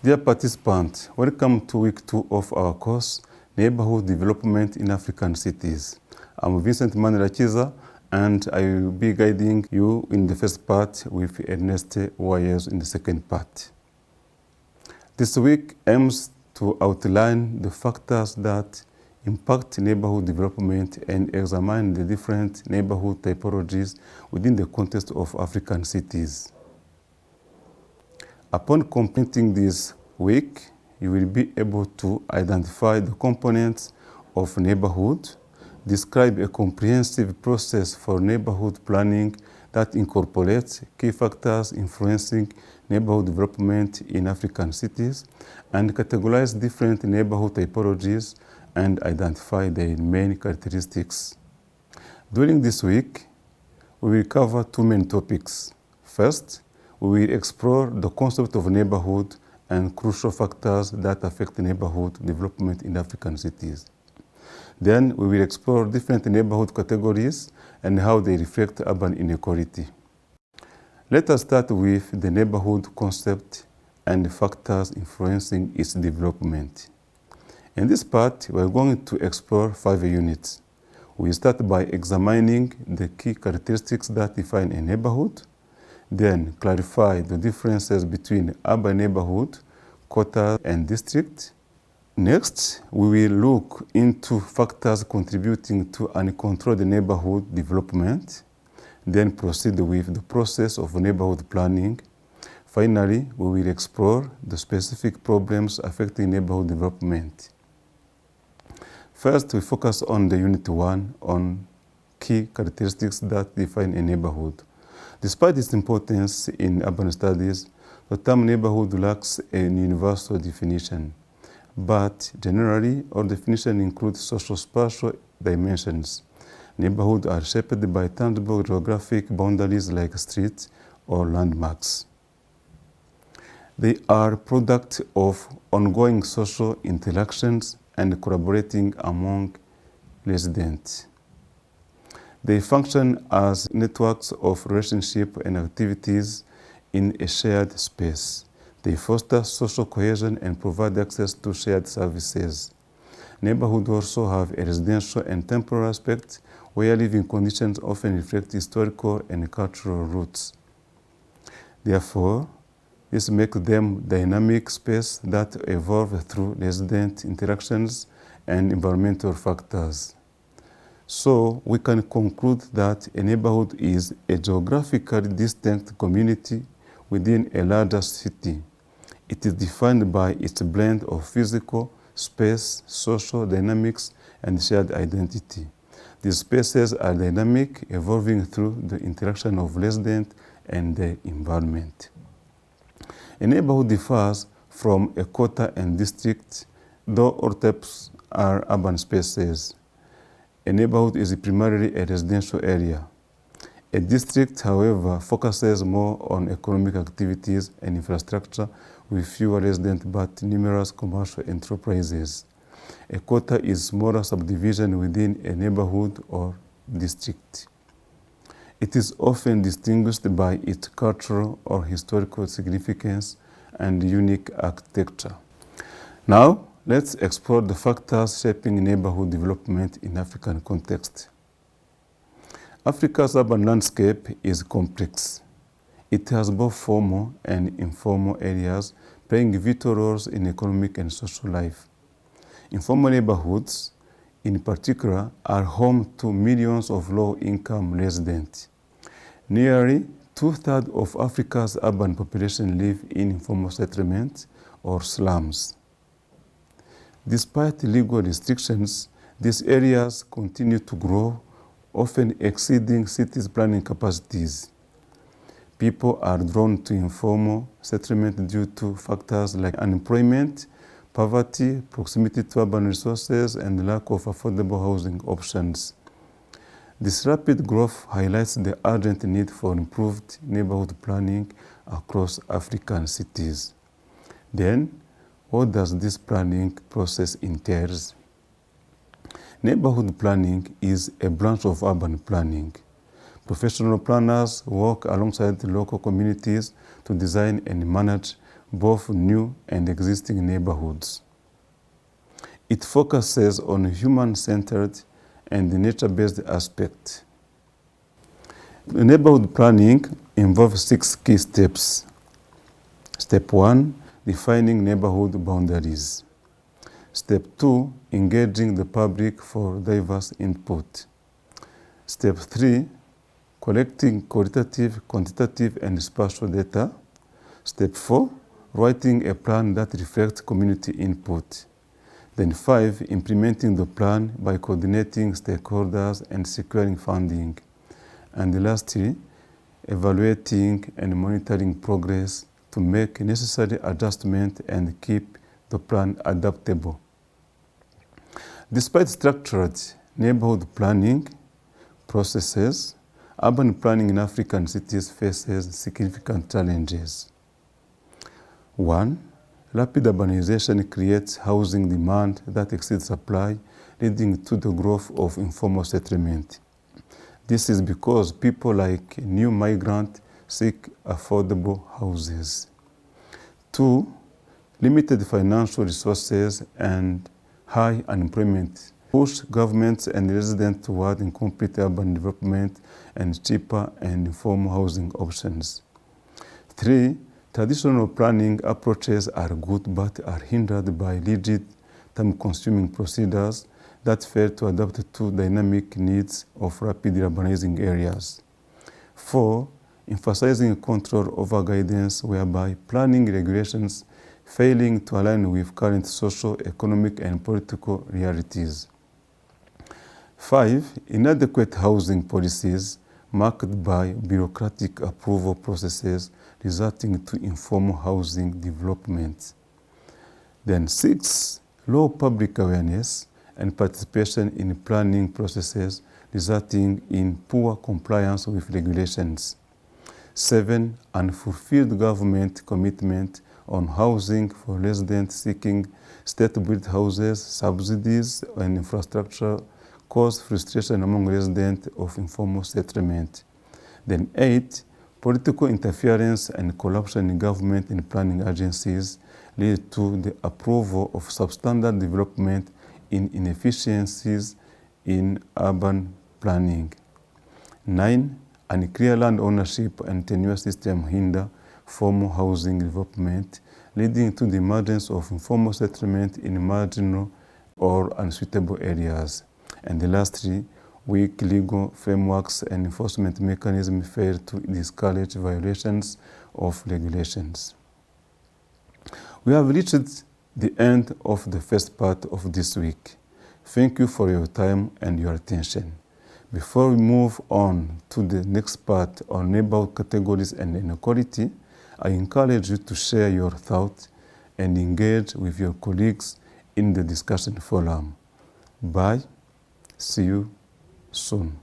Dear participants, welcome to week 2 of our course, Neighborhood Development in African Cities. I'm Vincent Manirakiza, and I will be guiding you in the first part with Ernest Wires in the second part. This week aims to outline the factors that impact neighborhood development and examine the different neighborhood typologies within the context of African cities. Upon completing this week, you will be able to identify the components of neighborhood, describe a comprehensive process for neighborhood planning that incorporates key factors influencing neighborhood development in African cities, and categorize different neighborhood typologies and identify their main characteristics. During this week, we will cover two main topics. First, we will explore the concept of neighborhood and crucial factors that affect neighborhood development in African cities. Then we will explore different neighborhood categories and how they reflect urban inequality. Let us start with the neighborhood concept and the factors influencing its development. In this part, we are going to explore 5 units. We start by examining the key characteristics that define a neighborhood, then clarify the differences between urban neighborhood, quarter, and district. Next, we will look into factors contributing to uncontrolled neighborhood development, then proceed with the process of neighborhood planning. Finally, we will explore the specific problems affecting neighborhood development. First, we focus on the Unit 1 on key characteristics that define a neighborhood. Despite its importance in urban studies, the term neighborhood lacks a universal definition. But generally, our definition includes social-spatial dimensions. Neighborhoods are shaped by tangible geographic boundaries like streets or landmarks. They are products of ongoing social interactions and collaborating among residents. They function as networks of relationships and activities in a shared space. They foster social cohesion and provide access to shared services. Neighborhoods also have a residential and temporal aspect where living conditions often reflect historical and cultural roots. Therefore, this makes them dynamic spaces that evolve through resident interactions and environmental factors. So, we can conclude that a neighborhood is a geographically distinct community within a larger city. It is defined by its blend of physical, space, social dynamics, and shared identity. These spaces are dynamic, evolving through the interaction of residents and their environment. A neighborhood differs from a quarter and district, though all types are urban spaces. A neighborhood is primarily a residential area. A district, however, focuses more on economic activities and infrastructure with fewer residents but numerous commercial enterprises. A quarter is a smaller subdivision within a neighborhood or district. It is often distinguished by its cultural or historical significance and unique architecture. Now, let's explore the factors shaping neighborhood development in African context. Africa's urban landscape is complex. It has both formal and informal areas playing vital roles in economic and social life. Informal neighborhoods, in particular, are home to millions of low-income residents. Nearly 2/3 of Africa's urban population live in informal settlements or slums. Despite legal restrictions, these areas continue to grow, often exceeding cities' planning capacities. People are drawn to informal settlement due to factors like unemployment, poverty, proximity to urban resources, and lack of affordable housing options. This rapid growth highlights the urgent need for improved neighborhood planning across African cities. Then, what does this planning process entail? Neighborhood planning is a branch of urban planning. Professional planners work alongside the local communities to design and manage both new and existing neighborhoods. It focuses on human-centered and nature-based aspects. Neighborhood planning involves 6 key steps. Step 1, defining neighborhood boundaries. Step 2, engaging the public for diverse input. Step 3, collecting qualitative, quantitative, and spatial data. Step 4, writing a plan that reflects community input. Then 5, implementing the plan by coordinating stakeholders and securing funding. And lastly, evaluating and monitoring progress to make necessary adjustments and keep the plan adaptable. Despite structured neighborhood planning processes, urban planning in African cities faces significant challenges. 1. Rapid urbanization creates housing demand that exceeds supply, leading to the growth of informal settlement. This is because people like new migrants seek affordable houses. 2. Limited financial resources and high unemployment push governments and residents toward incomplete urban development and cheaper and informal housing options. 3. Traditional planning approaches are good but are hindered by rigid, time-consuming procedures that fail to adapt to dynamic needs of rapidly urbanizing areas. 4. Emphasizing control over guidance whereby planning regulations failing to align with current social, economic, and political realities. 5. Inadequate housing policies marked by bureaucratic approval processes resulting to informal housing development. Then 6. Low public awareness and participation in planning processes resulting in poor compliance with regulations. 7. Unfulfilled government commitment on housing for residents seeking state-built houses, subsidies, and infrastructure cause frustration among residents of informal settlement. Then 8. Political interference and corruption in government and planning agencies lead to the approval of substandard development in inefficiencies in urban planning. 9. Unclear land ownership and tenure system hinder formal housing development, leading to the emergence of informal settlement in marginal or unsuitable areas. And lastly, weak legal frameworks and enforcement mechanisms fail to discourage violations of regulations. We have reached the end of the first part of this week. Thank you for your time and your attention. Before we move on to the next part on neighborhood categories and inequality, I encourage you to share your thoughts and engage with your colleagues in the discussion forum. Bye. See you soon.